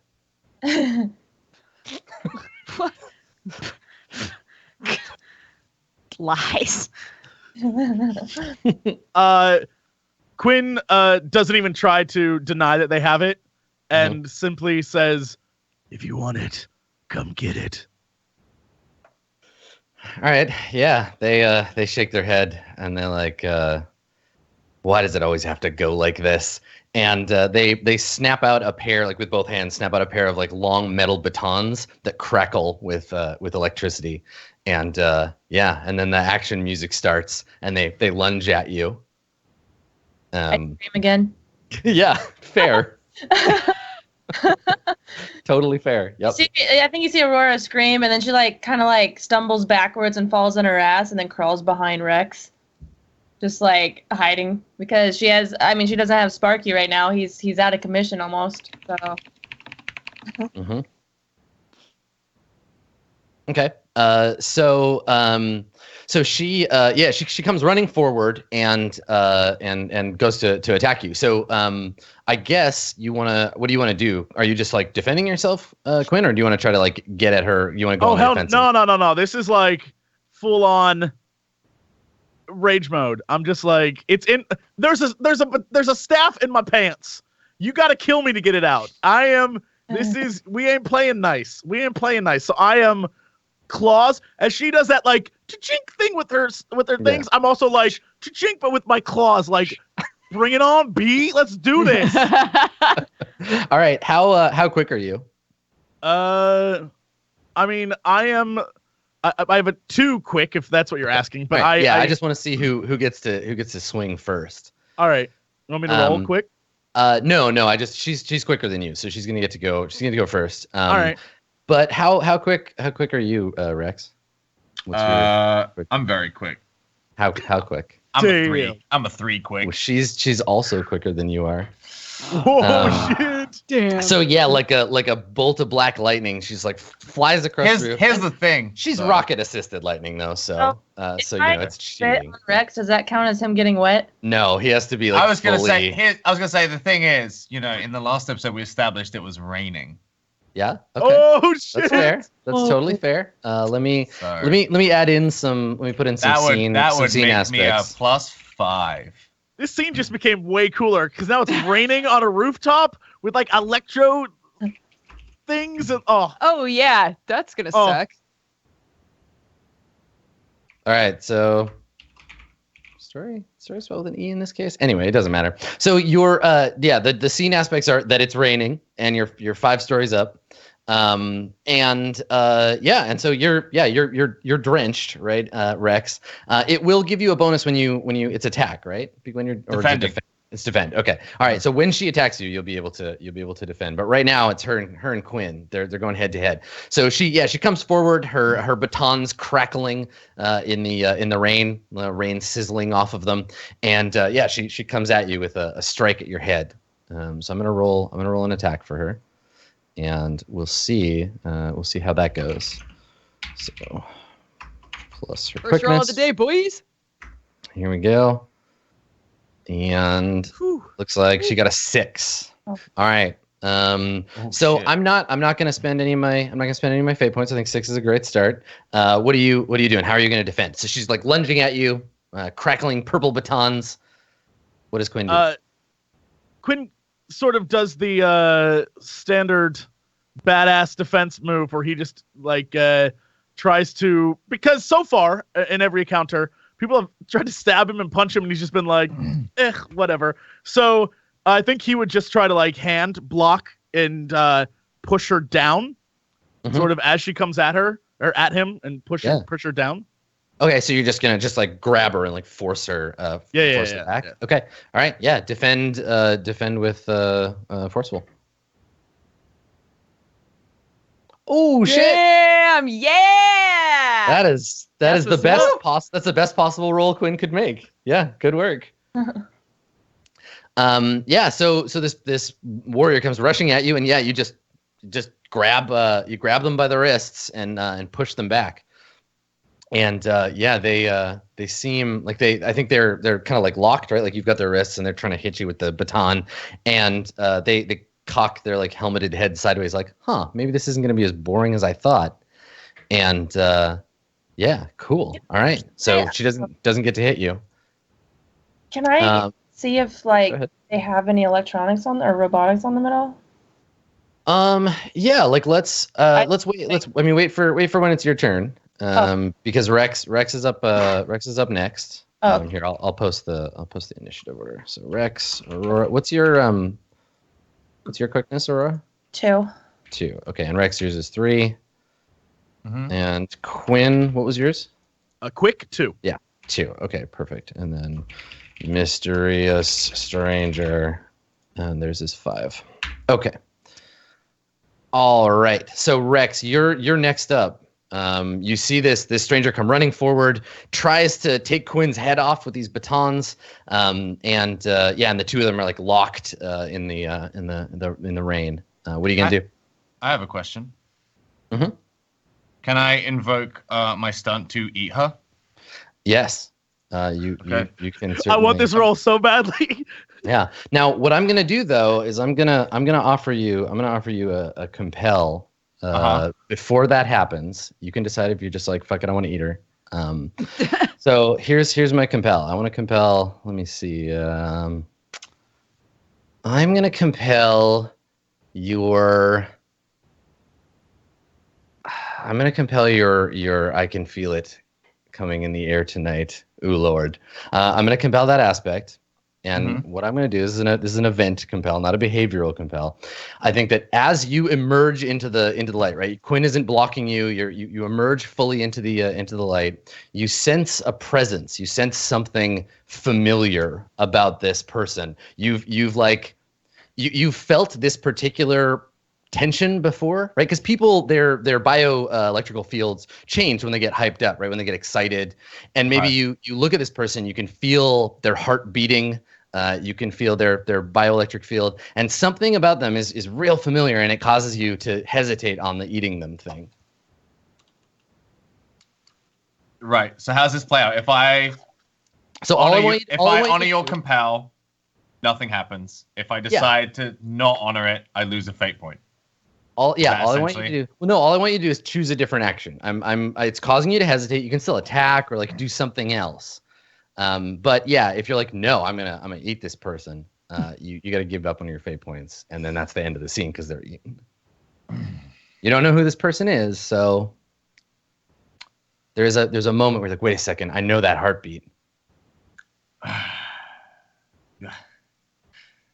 Lies. Quinn doesn't even try to deny that they have it, and simply says, "If you want it, come get it." All right, yeah, they shake their head and they're like, "Why does it always have to go like this?" And they snap out a pair, like with both hands, snap out a pair of like long metal batons that crackle with electricity, and and then the action music starts, and they lunge at you. I scream again. Yeah, fair. Totally fair. Yep. I think you see Aurora scream, and then she like kind of like stumbles backwards and falls on her ass, and then crawls behind Rex. Just like hiding because she doesn't have Sparky right now. He's out of commission almost. So. Mm-hmm. Okay. So she she comes running forward and goes to attack you. So I guess what do you want to do? Are you just like defending yourself, Quinn, or do you want to try to like get at her? You want to go on the offensive? No. This is like full on rage mode. I'm just like, there's a staff in my pants. You got to kill me to get it out. We ain't playing nice. So I am claws as she does that like chink thing with her things. I'm also like chink, but with my claws, like bring it on, B. Let's do this. All right. How quick are you? I mean, I have a 2 quick if that's what you're asking, but right. I just want to see who gets to swing first. All right. You want me to roll quick? No. She's quicker than you, so she's gonna get to go. She's gonna go first. All right. But how quick are you, Rex? I'm very quick. How quick? I'm a 3 quick. Well, she's also quicker than you are. Oh shit! Damn. So yeah, like a bolt of black lightning. She's like flies across the roof. Here's the thing. She's Sorry. rocket assisted lightning though, so so you know it's Spit cheating. on Rex, does that count as him getting wet? No, he has to be like I was gonna fully. say the thing is, you know, in the last episode we established it was raining. Yeah. Okay. Oh shit! That's fair. That's Oh. totally fair. Let me So add in some. Let me put in some scene make me a aspects. +5. This scene just became way cooler because now it's raining on a rooftop with like electro things. And, Oh yeah, that's gonna Oh. suck. All right. So story spelled with an E in this case. Anyway, it doesn't matter. So your the scene aspects are that it's raining and you're 5 stories up. And so you're drenched, right, Rex? It will give you a bonus when you it's attack, right? When you're Defending. It's defend. Okay. All right. So when she attacks you, you'll be able to defend. But right now it's her and Quinn. They're going head to head. So she comes forward, her batons crackling in the rain sizzling off of them, and she comes at you with a strike at your head. So I'm gonna roll an attack for her. And we'll see how that goes. So plus her First quickness. roll of the day, boys. Here we go. And whew. looks like she got a 6. Oh. All right. So shit. I'm not gonna spend any of my fate points. I think 6 is a great start. What are you doing? How are you gonna defend? So she's like lunging at you, crackling purple batons. What does Quinn do? Quinn sort of does the standard badass defense move where he just like tries to, because so far in every encounter people have tried to stab him and punch him and he's just been like whatever. So I think he would just try to like hand block and push her down sort of as she comes at her or at him and push her down. Okay, so you're just gonna like grab her and like force her, force her back. Yeah. Okay, all right, yeah. Defend with forceful. Oh shit! Damn, yeah. That is That's the what's best up. that's the best possible roll Quinn could make. Yeah, good work. So this warrior comes rushing at you, and you just grab them by the wrists and push them back. And they seem like I think they're kind of like locked, right? Like you've got their wrists and they're trying to hit you with the baton, and they cock their like helmeted head sideways, like, maybe this isn't going to be as boring as I thought. And cool. All right, so she doesn't get to hit you. Can I see if Go like ahead. they have any electronics on or robotics on them at all? Like let's wait for when it's your turn. Because Rex is up next. Oh. Here I'll post the initiative order. So Rex, Aurora, what's your quickness, Aurora? 2. 2. Okay, and Rex, yours is 3. Mhm. And Quinn, what was yours? A quick 2. 2. Okay, perfect. And then Mysterious Stranger, and there's his 5. Okay. All right. So Rex, you're next up. You see this stranger come running forward, tries to take Quinn's head off with these batons, and the two of them are like locked in the rain. What are you gonna do? I have a question. Mhm. Can I invoke my stunt to eat her? Yes. You can. I want certainly- this roll so badly. Yeah. Now, what I'm gonna do though is I'm gonna offer you a compel. Before that happens, you can decide if you're just like, fuck it, I want to eat her. So here's my compel. I want to compel. Let me see. I'm gonna compel your. I'm gonna compel your. I can feel it coming in the air tonight. Ooh, Lord. I'm gonna compel that aspect. And what I'm going to do this is an event compel, not a behavioral compel. I think that as you emerge into the light, right? Quinn isn't blocking you. You emerge fully into the light. You sense a presence. You sense something familiar about this person. You've felt this particular tension before, right? Because people, their electrical fields change when they get hyped up, right? When they get excited, and maybe you look at this person, you can feel their heart beating. You can feel their bioelectric field, and something about them is real familiar, and it causes you to hesitate on the eating them thing. Right. So how's this play out? If I honor your compel, nothing happens. If I decide to not honor it, I lose a fate point. All I want you to do. Well, no, all I want you to do is choose a different action. It's causing you to hesitate. You can still attack or like do something else. But yeah, if you're like, no, I'm gonna eat this person. You got to give up on your fate points, and then that's the end of the scene because they're eaten. You don't know who this person is, so there's a moment where you're like, wait a second, I know that heartbeat.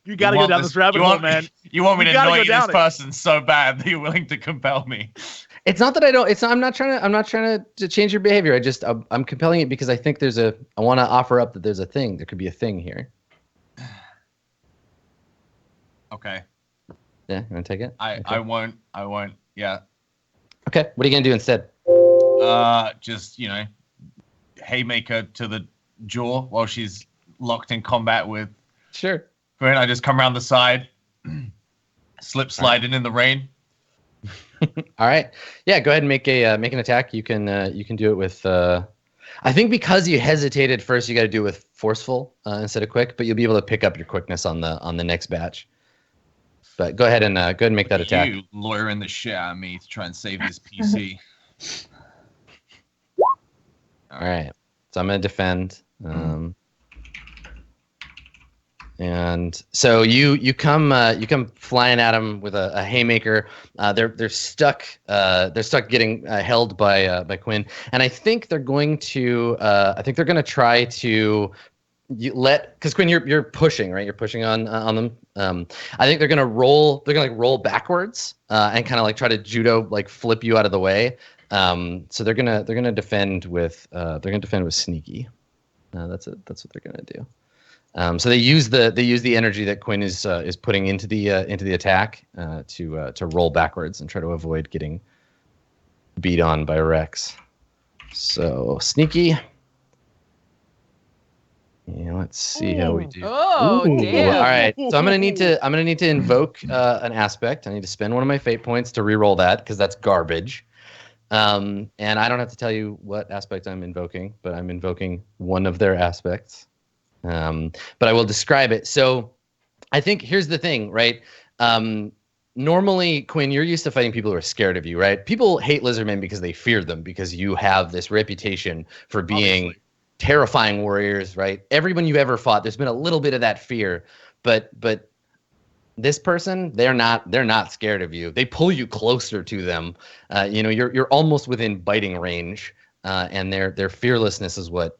You got to go down this rabbit hole, man. You want me to annoy this person so bad that you're willing to compel me. It's not that I don't. I'm not trying to change your behavior. I'm compelling it because I think I want to offer up that there's a thing. There could be a thing here. Okay. Yeah, you want to take it? Okay. I won't. Yeah. Okay. What are you gonna do instead? Just haymaker to the jaw while she's locked in combat with. Sure. Great. I just come around the side, slide in the rain. All right. Yeah. Go ahead and make an attack. You can do it with. I think because you hesitated first, you got to do it with forceful instead of quick. But you'll be able to pick up your quickness on the next batch. But go ahead and make that attack. You lawyering the shit out of me to try and save this PC. All right. So I'm going to defend. And so you come flying at them with a haymaker. They're stuck. They're stuck getting held by Quinn. And I think they're going to. Try to because Quinn, you're pushing, right? You're pushing on them. I think they're gonna roll. They're gonna roll backwards and kind of try to judo flip you out of the way. So they're gonna defend with sneaky. That's what they're gonna do. So they use the energy that Quinn is putting into the attack to roll backwards and try to avoid getting beat on by Rex. So sneaky. Yeah, let's see how we do. Oh, damn! All right, so I'm gonna need to invoke an aspect. I need to spend one of my fate points to re-roll that because that's garbage. And I don't have to tell you what aspect I'm invoking, but I'm invoking one of their aspects. But I will describe it. So I think here's the thing, right? Normally, Quinn, you're used to fighting people who are scared of you, right? People hate lizardmen because they fear them because you have this reputation for being terrifying warriors, right? Everyone you've ever fought, there's been a little bit of that fear, but this person, they're not scared of you. They pull you closer to them. You're almost within biting range. And their fearlessness is what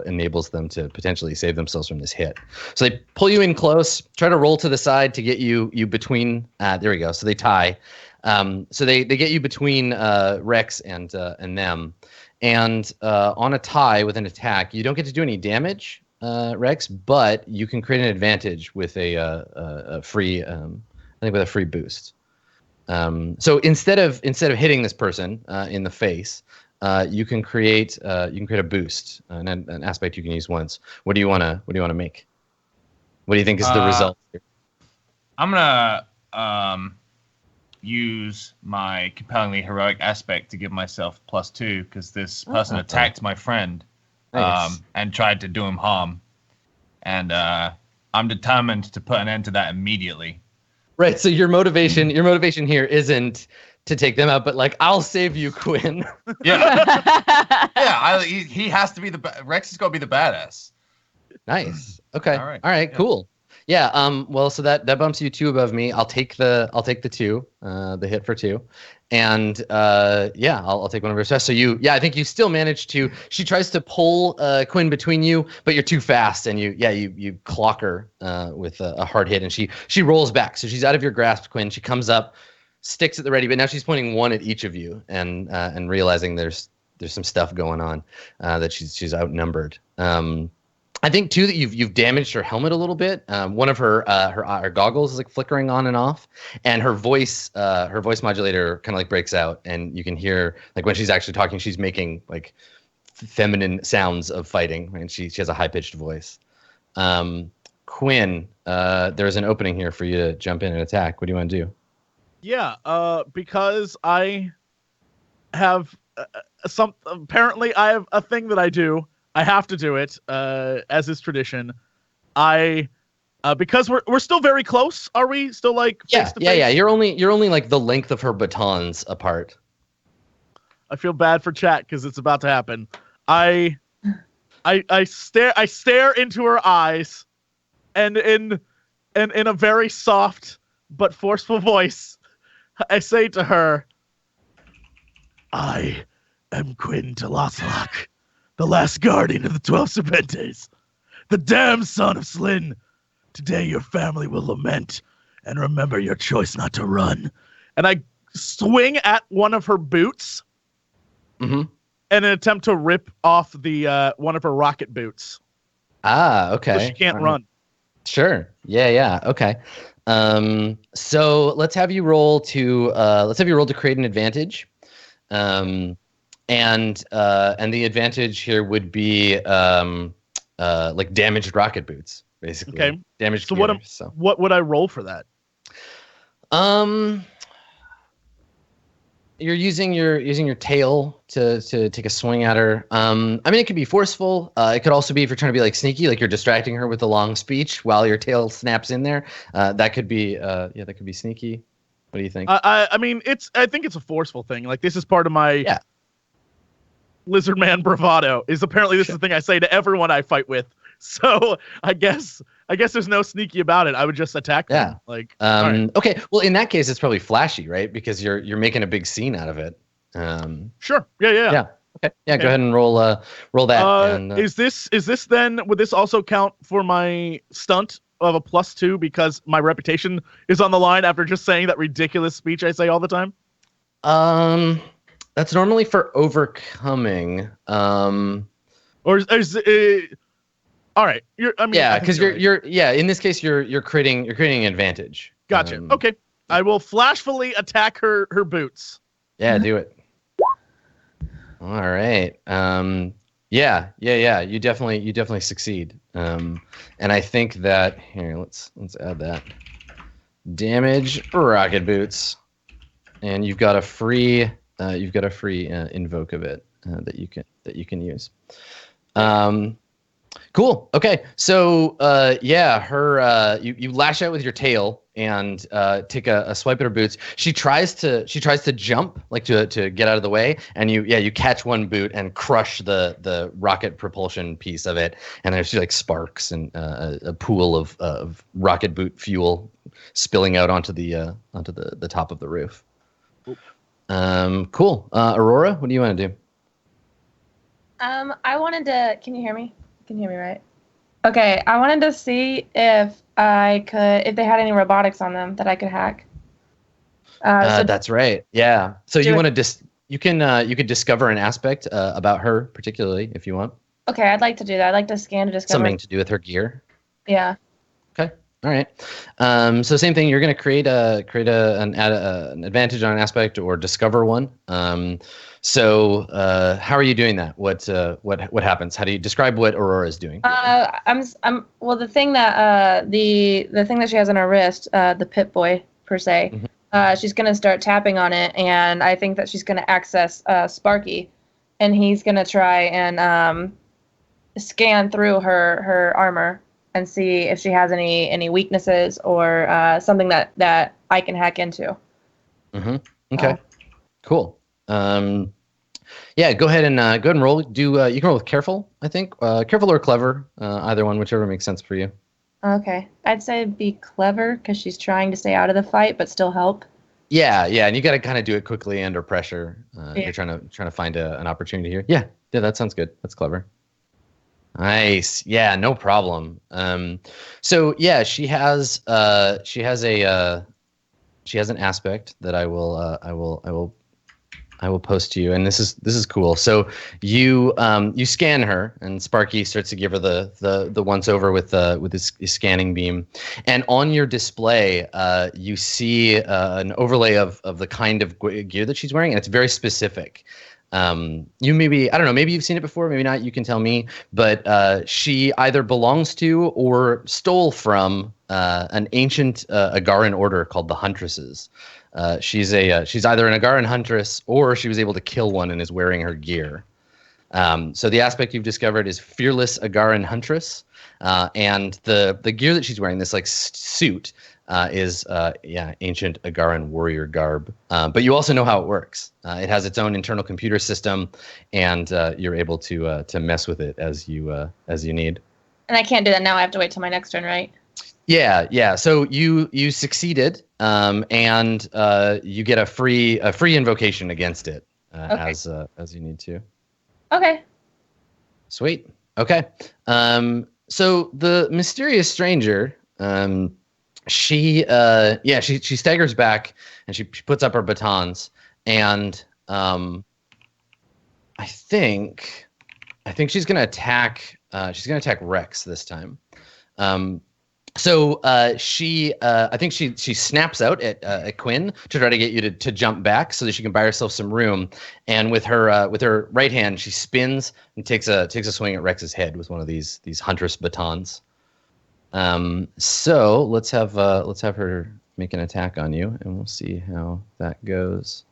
enables them to potentially save themselves from this hit. So they pull you in close, try to roll to the side to get you between. There we go. So they tie. So they get you between Rex and them. And on a tie with an attack, you don't get to do any damage, Rex, but you can create an advantage with a free. I think with a free boost. So instead of hitting this person in the face. You can create a boost, an aspect you can use once. What do you want to make? What do you think is the result here? I'm gonna use my compellingly heroic aspect to give myself +2 because this person attacked my friend, Nice. and tried to do him harm, and I'm determined to put an end to that immediately. Right. So your motivation here isn't to take them out, but I'll save you, Quinn. Yeah. He has to be Rex has got to be the badass. Nice. Okay. All right. Yeah. Cool. Yeah. Well, so that bumps you 2 above me. I'll take the 2, the hit for 2, and I'll take one of her stress. So I think you still manage to. She tries to pull Quinn between you, but you're too fast, and you clock her with a hard hit, and she rolls back. So she's out of your grasp, Quinn. She comes up, sticks at the ready, but now she's pointing one at each of you, and realizing there's some stuff going on, that she's outnumbered. I think too that you've damaged her helmet a little bit. One of her goggles is flickering on and off, and her voice modulator kind of breaks out, and you can hear when she's actually talking, she's making feminine sounds of fighting, and she has a high pitched voice. Quinn, there's an opening here for you to jump in and attack. What do you want to do? Yeah, because I have apparently I have a thing that I do. I have to do it, as is tradition. Because we're still very close. Are we still like face to face? Yeah. You're only like the length of her batons apart. I feel bad for chat because it's about to happen. I stare into her eyes, and in a very soft but forceful voice, I say to her, "I am Quinn Telasalak, the last guardian of the 12 Serpentes, the damned son of Slyn. Today your family will lament and remember your choice not to run." And I swing at one of her boots in an attempt to rip off the one of her rocket boots. Ah, okay. So she can't run. Sure. Yeah. Okay. So let's have you roll to create an advantage. And the advantage here would be like damaged rocket boots, basically. Okay. Damaged so gear, what would I roll for that? You're using your tail to take a swing at her. I mean, it could be forceful. It could also be if you're trying to be like sneaky, like you're distracting her with a long speech while your tail snaps in there. That could be sneaky. What do you think? I mean, I think it's a forceful thing. Like this is part of my lizard man bravado. Is apparently this is the thing I say to everyone I fight with. So I guess there's no sneaky about it. I would just attack them. Yeah. Like right. Okay. Well, in that case, it's probably flashy, right? Because you're making a big scene out of it. Sure. Yeah. Okay. Yeah. Go ahead and roll that. Is this then? Would this also count for my stunt of a +2 because my reputation is on the line after just saying that ridiculous speech I say all the time? That's normally for overcoming. Or is all right. Because you're in this case you're creating an advantage. Gotcha. Okay. I will flashfully attack her boots. Yeah, do it. All right. Yeah. You definitely succeed. And I think that here let's add that. Damage rocket boots. And you've got a free invoke of it that you can use. Cool. Okay. So you lash out with your tail and take a swipe at her boots. She tries to jump, like to get out of the way, and you catch one boot and crush the rocket propulsion piece of it, and there's like sparks and a pool of rocket boot fuel spilling out onto the top of the roof. Cool. Aurora, what do you want to do? I wanted to. Can you hear me? You can hear me, right? Okay. I wanted to see if they had any robotics on them that I could hack. That's right. Yeah. So you want to you could discover an aspect about her particularly if you want. Okay, I'd like to do that. I'd like to scan to discover something to do with her gear. Yeah. Okay. All right. So same thing. You're going to create an advantage on an aspect or discover one. So how are you doing that? What happens? How do you describe what Aurora is doing? Well, the thing that the thing that she has on her wrist, the Pip-Boy per se. Mm-hmm. She's going to start tapping on it, and I think that she's going to access Sparky, and he's going to try and scan through her armor and see if she has any weaknesses or something that I can hack into. Mm-hmm. Okay. Cool. Yeah. Go ahead and roll. You can roll with careful. I think careful or clever, either one, whichever makes sense for you. Okay, I'd say be clever because she's trying to stay out of the fight but still help. Yeah, and you got to kind of do it quickly under pressure. You're trying to find an opportunity here. Yeah, that sounds good. That's clever. Nice. Yeah, no problem. So yeah, she has an aspect that I will post to you, and this is cool. So you scan her, and Sparky starts to give her the once over with his scanning beam, and on your display you see an overlay of the kind of gear that she's wearing, and it's very specific. You maybe, I don't know, maybe you've seen it before, maybe not, you can tell me, but she either belongs to or stole from an ancient Agaran order called the Huntresses. She's either an Agaran huntress or she was able to kill one and is wearing her gear. So the aspect you've discovered is Fearless Agaran Huntress, and the gear that she's wearing, this like suit, is ancient Agaran warrior garb. But you also know how it works. It has its own internal computer system, and you're able to mess with it as you need. And I can't do that now. I have to wait till my next turn, right? Yeah. So you succeeded, and you get a free invocation against it Okay. as you need to. Okay. Sweet. Okay. So the mysterious stranger, she staggers back and she puts up her batons, and I think she's gonna attack. She's gonna attack Rex this time. I think she snaps out at Quinn to try to get you to jump back so that she can buy herself some room. And with her right hand, she spins and takes a swing at Rex's head with one of these huntress batons. So let's have her make an attack on you, and we'll see how that goes.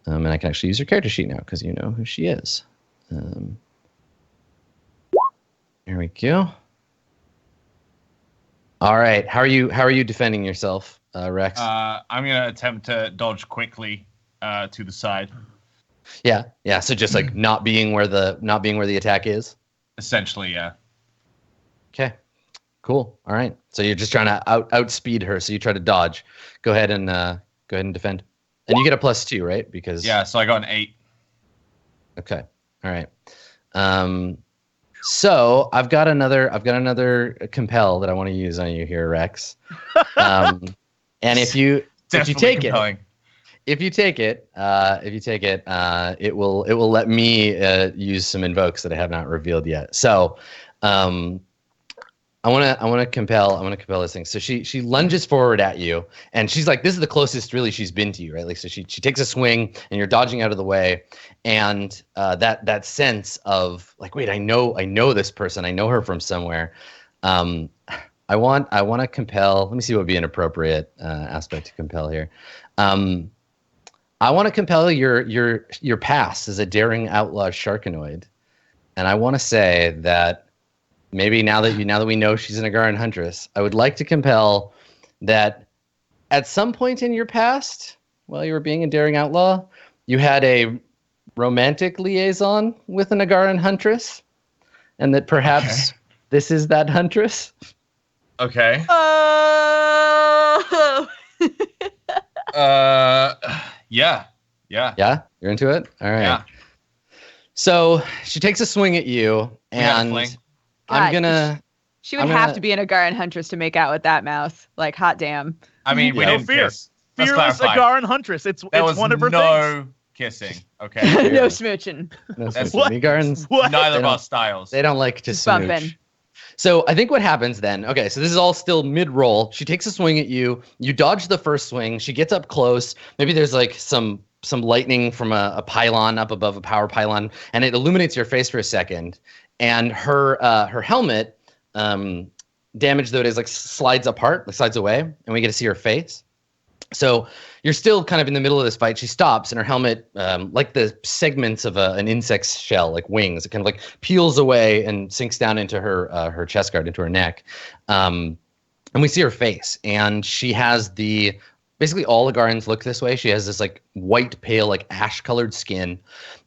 And I can actually use your character sheet now because you know who she is. There we go. All right. How are you defending yourself, Rex? I'm gonna attempt to dodge quickly to the side. Yeah. So just like not being where the attack is. Essentially, yeah. Okay. Cool. All right. So you're just trying to outspeed her. So you try to dodge. Go ahead and defend. And you get a +2, right? Because Yeah. So I got an 8. Okay. All right. So I've got another compel that I want to use on you here, Rex. And if you take it, it will let me use some invokes that I have not revealed yet. So I want to compel this thing. So she lunges forward at you, and she's like, this is the closest really she's been to you, right? Like, so she takes a swing, and you're dodging out of the way, and that sense of like, wait, I know this person, I know her from somewhere. I want to compel. Let me see what would be an appropriate aspect to compel here. I want to compel your past as a daring outlaw sharkanoid, and I want to say that. Maybe now that we know she's an Agaran huntress, I would like to compel that at some point in your past, while you were being a daring outlaw, you had a romantic liaison with an Agaran huntress, and that perhaps this is that huntress. Okay. Yeah. Yeah, you're into it. All right. Yeah. So she takes a swing at you, and She would have to be an Agaran huntress to make out with that mouth. Like, hot damn. I mean, we No didn't fear. kiss. Let's Fearless clarify. Agaran huntress. It's was one of her no things. kissing. Okay. No smooching. No, That's- What? Agarans, What? Neither of don't- our styles. they don't like to Just smooch. bumping. So I think what happens then, okay, so this is all still mid-roll. She takes a swing at you. You dodge the first swing. She gets up close. Maybe there's like some lightning from a pylon up above a power pylon, and it illuminates your face for a second. And her helmet, damage though it is, like slides apart, like slides away, and we get to see her face. So you're still kind of in the middle of this fight. She stops, and her helmet, like the segments of an insect's shell, like wings, it kind of like peels away and sinks down into her chest guard, into her neck. And we see her face, and she has basically all Agarans look this way. She has this like white, pale, like ash-colored skin.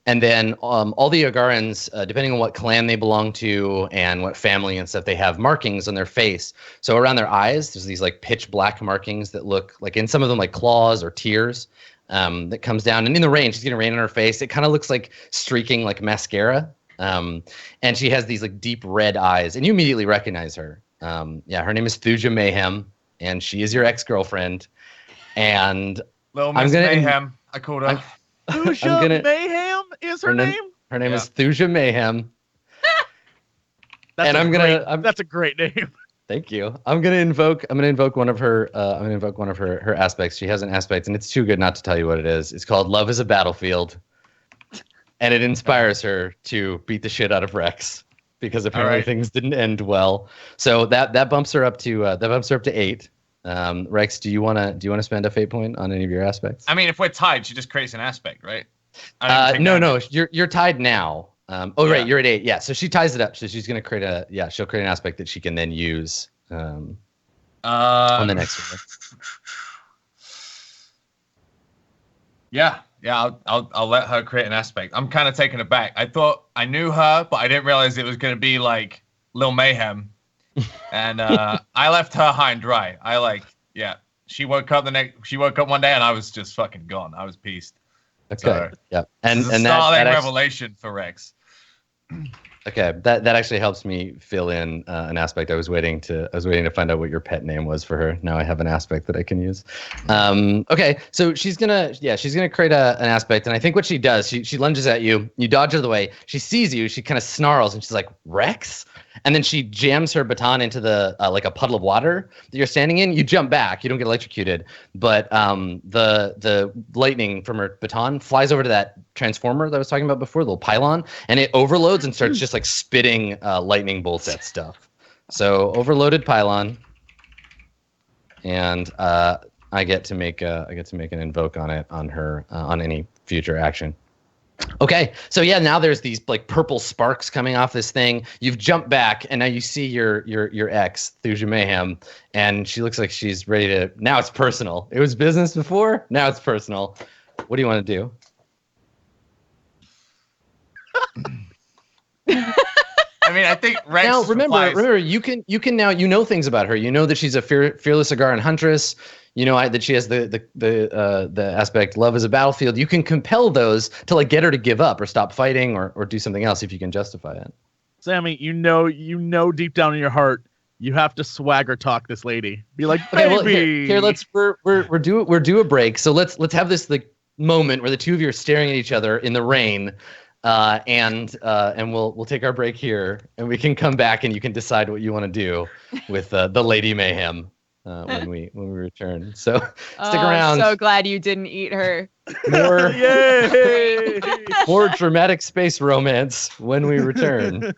And then all the Agarans, depending on what clan they belong to and what family and stuff, they have markings on their face. So around their eyes, there's these like pitch black markings that look like, in some of them, like claws or tears that comes down. And in the rain, she's getting rain on her face. It kind of looks like streaking like mascara. And she has these like deep red eyes, and you immediately recognize her. Her name is Thuja Mayhem, and she is your ex-girlfriend. And Little Miss Mayhem. I called her. Thuja Mayhem is her name? Her name is Thuja Mayhem. That's a great name. Thank you. I'm gonna invoke one of her aspects. She has an aspect, and it's too good not to tell you what it is. It's called Love is a Battlefield. and it inspires her to beat the shit out of Rex because apparently things didn't end well. So that bumps her up to 8. Rex, do you wanna spend a fate point on any of your aspects? I mean, if we're tied, she just creates an aspect, right? No, you're tied now. Right, you're at 8. Yeah, so she ties it up. So she's gonna create she'll create an aspect that she can then use on the next one. Yeah, I'll let her create an aspect. I'm kind of taken aback. I thought I knew her, but I didn't realize it was gonna be like Lil Mayhem, and I left her high and dry. She woke up one day and I was just fucking gone. I was pissed. Okay. So, yeah. And that that revelation for Rex. Okay, that actually helps me fill in an aspect. I was waiting to find out what your pet name was for her. Now I have an aspect that I can use. Okay, so she's gonna create an aspect, and I think what she does, she lunges at you, you dodge out of the way, she sees you, she kind of snarls, and she's like, Rex? And then she jams her baton into the like a puddle of water that you're standing in. You jump back, you don't get electrocuted, but the lightning from her baton flies over to that transformer that I was talking about before, the little pylon, and it overloads and starts just like spitting lightning bolts at stuff. So overloaded pylon, and I get to make an invoke on it on her on any future action. Okay, so yeah, now there's these like purple sparks coming off this thing. You've jumped back, and now you see your ex, Thuja Mayhem, and she looks like she's ready to. Now it's personal. It was business before. Now it's personal. What do you want to do? I mean, I think Rex. Now remember, you can now things about her. You know that she's a fearless Agaran huntress. You know that she has the aspect love is a battlefield. You can compel those to like get her to give up or stop fighting or do something else if you can justify it. Sammy, you know deep down in your heart you have to swagger talk this lady. Be like, okay, baby. Well, here we're due a break. So let's have this like moment where the two of you are staring at each other in the rain. And we'll take our break here, and we can come back, and you can decide what you want to do with the Lady Mayhem when we return. So stick around. I'm so glad you didn't eat her. More Yay! more dramatic space romance when we return.